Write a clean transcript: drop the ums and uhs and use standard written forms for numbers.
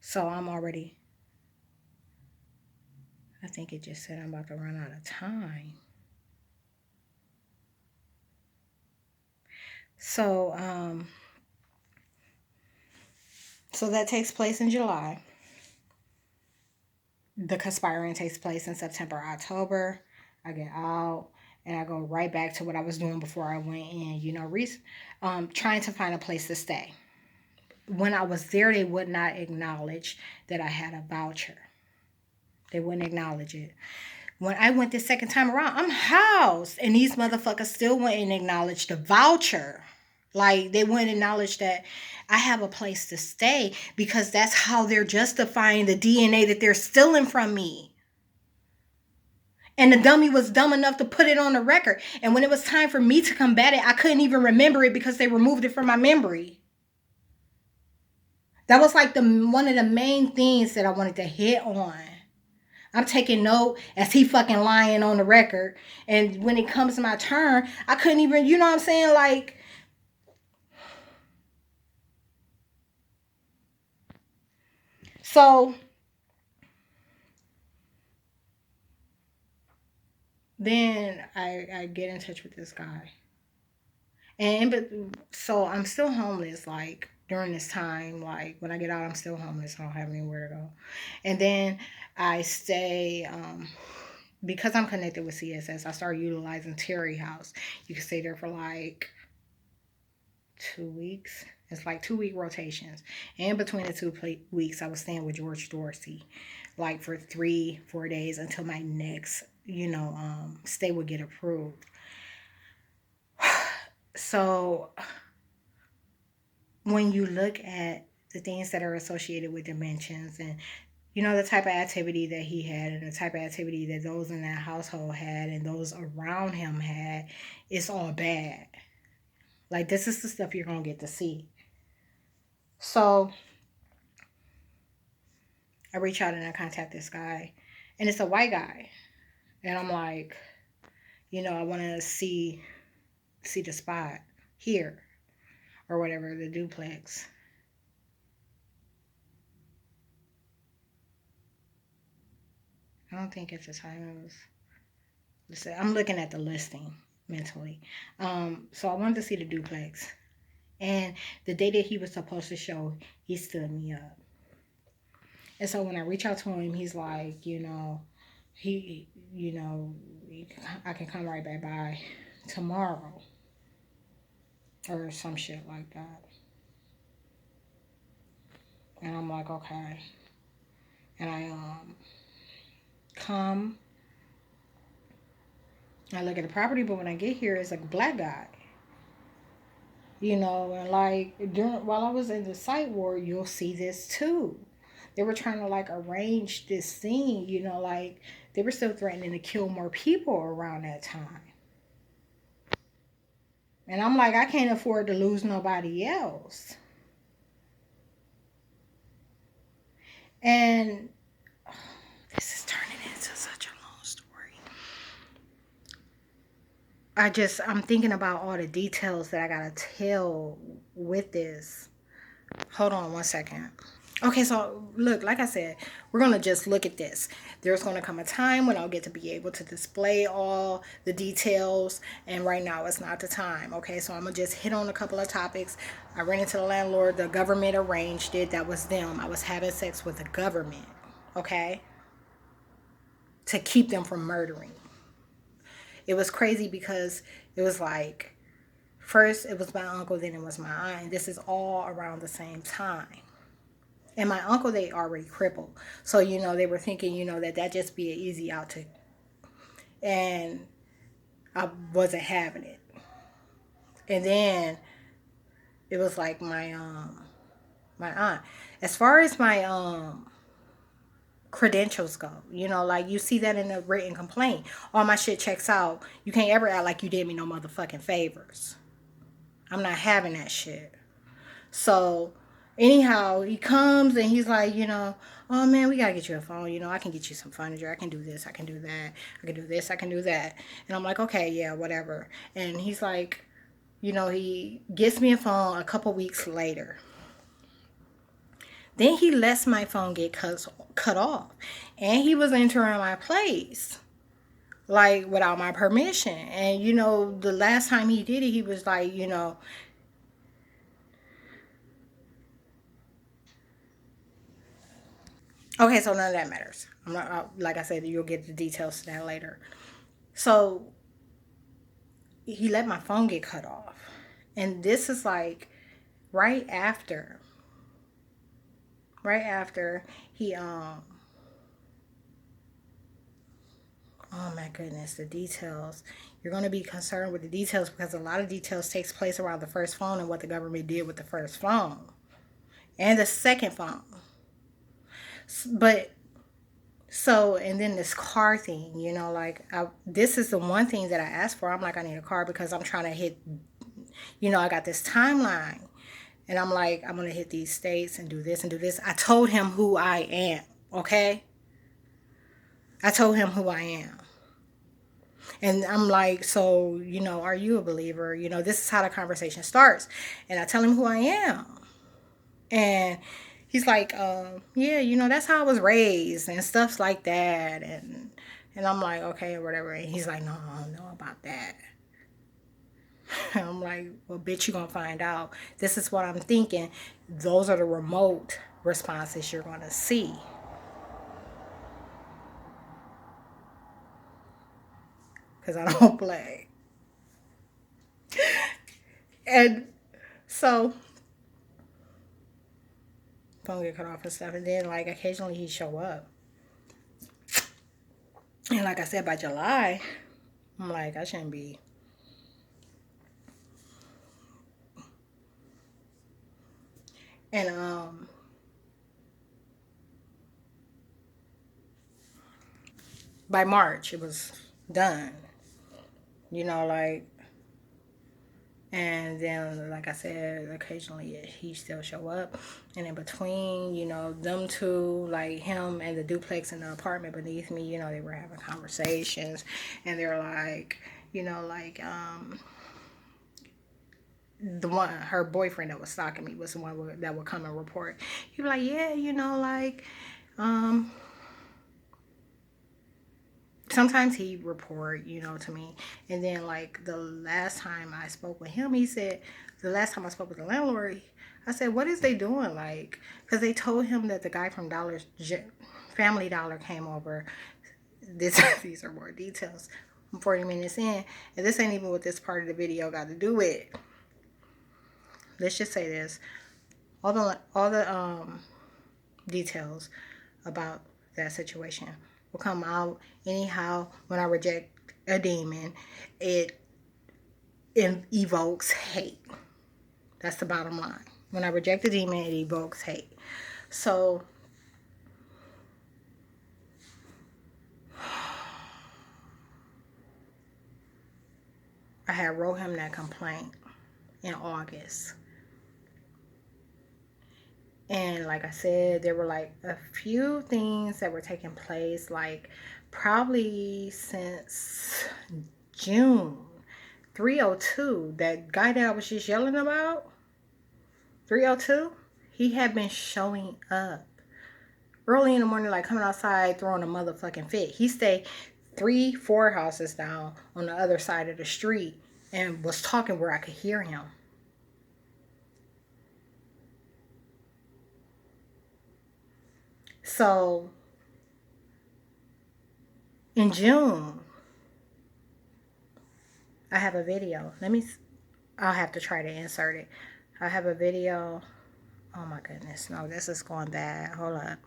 So I'm already, I think it just said I'm about to run out of time. So, so that takes place in July. The conspiring takes place in September, October. I get out and I go right back to what I was doing before I went in, trying to find a place to stay. When I was there, they would not acknowledge that I had a voucher. They wouldn't acknowledge it. When I went the second time around, I'm housed, and these motherfuckers still wouldn't acknowledge the voucher. Like, they wouldn't acknowledge that I have a place to stay, because that's how they're justifying the DNA that they're stealing from me. And the dummy was dumb enough to put it on the record. And when it was time for me to combat it, I couldn't even remember it because they removed it from my memory. That was like one of the main things that I wanted to hit on. I'm taking note as he fucking lying on the record. And when it comes to my turn, I couldn't even, you know what I'm saying? Like, so then I get in touch with this guy. But so I'm still homeless, like during this time. Like when I get out, I'm still homeless. I don't have anywhere to go. And then I stay, because I'm connected with CSS, I started utilizing Terry House. You can stay there for like 2 weeks. It's like 2 week rotations. And between the 2 weeks, I was staying with George Dorsey, like for 3-4 days until my next, stay would get approved. So when you look at the things that are associated with dimensions and the type of activity that he had and the type of activity that those in that household had and those around him had, it's all bad. Like, this is the stuff you're going to get to see. So I reach out and I contact this guy, and it's a white guy. And I'm like, I want to see the spot here or whatever, the duplex. I don't think at the time it was. Listen, I'm looking at the listing mentally. So I wanted to see the duplex. And the day that he was supposed to show, he stood me up. And so when I reach out to him, he's like, he, I can come right back by tomorrow or some shit like that. And I'm like, okay. And I come. I look at the property, but when I get here, it's like a black guy. And like while I was in the site war, you'll see this too. They were trying to like arrange this thing, like they were still threatening to kill more people around that time. And I'm like, I can't afford to lose nobody else. And this is turning into such a long story. I'm thinking about all the details that I gotta tell with this. Hold on one second. Okay, so look, like I said, we're going to just look at this. There's going to come a time when I'll get to be able to display all the details, and right now it's not the time. Okay, so I'm going to just hit on a couple of topics. I ran into the landlord. The government arranged it. That was them. I was having sex with the government, okay, to keep them from murdering. It was crazy because it was like, first it was my uncle, then it was my aunt. And this is all around the same time. And my uncle, they already crippled. So, they were thinking, that just be an easy out to. And I wasn't having it. And then it was like my aunt. As far as my credentials go, like you see that in the written complaint. All my shit checks out. You can't ever act like you did me no motherfucking favors. I'm not having that shit. So anyhow, he comes and he's like, oh man, we gotta get you a phone. I can get you some furniture. I can do this. I can do that. I can do this. I can do that. And I'm like, okay, yeah, whatever. And he's like, he gets me a phone a couple weeks later. Then he lets my phone get cut off. And he was entering my place, like, without my permission. And, you know, the last time he did it, he was like, you know, okay, so none of that matters. I'm not, like I said, you'll get the details to that later. So he let my phone get cut off. And this is like right after, right after he, oh my goodness, the details. You're going to be concerned with the details because a lot of details takes place around the first phone and what the government did with the first phone and the second phone. But so, and then this car thing, you know, like, this is the one thing that I asked for. I'm like, I need a car because I'm trying to hit, you know, I got this timeline. And I'm like, I'm going to hit these states and do this and do this. I told him who I am, okay? I told him who I am. And I'm like, so, you know, are you a believer? You know, this is how the conversation starts. And I tell him who I am. And he's like, yeah, you know, that's how I was raised and stuff like that. And I'm like, okay, or whatever. And he's like, no, I don't know about that. I'm like, well, bitch, you're going to find out. This is what I'm thinking. Those are the remote responses you're going to see. Because I don't play. And so, phone get cut off and stuff. And then, like, occasionally he'd show up. And like I said, by July, I'm like, I shouldn't be. And, by March, it was done. You know, like, and then, like I said, occasionally he still show up. And in between, you know, them two, like him and the duplex in the apartment beneath me, you know, they were having conversations. And they're like, you know, like, the one, her boyfriend that was stalking me was the one that would come and report. He'd be like, yeah, you know, like, sometimes he report, you know, to me. And then, like, the last time I spoke with him, he said, the last time I spoke with the landlord, I said, what is they doing? Like, because they told him that the guy from Family Dollar came over. These are more details. I'm 40 minutes in, and this ain't even what this part of the video got to do with. Let's just say this. All the details about that situation will come out anyhow. When I reject a demon, it evokes hate. That's the bottom line. When I reject a demon, it evokes hate. So I had wrote him that complaint in August. And like I said, there were like a few things that were taking place, like probably since June. 302, that guy that I was just yelling about, 302, he had been showing up early in the morning, like coming outside throwing a motherfucking fit. He stayed 3-4 houses down on the other side of the street and was talking where I could hear him. So in June, I have a video. I'll have to try to insert it. I have a video. Oh my goodness. No, this is going bad. Hold up.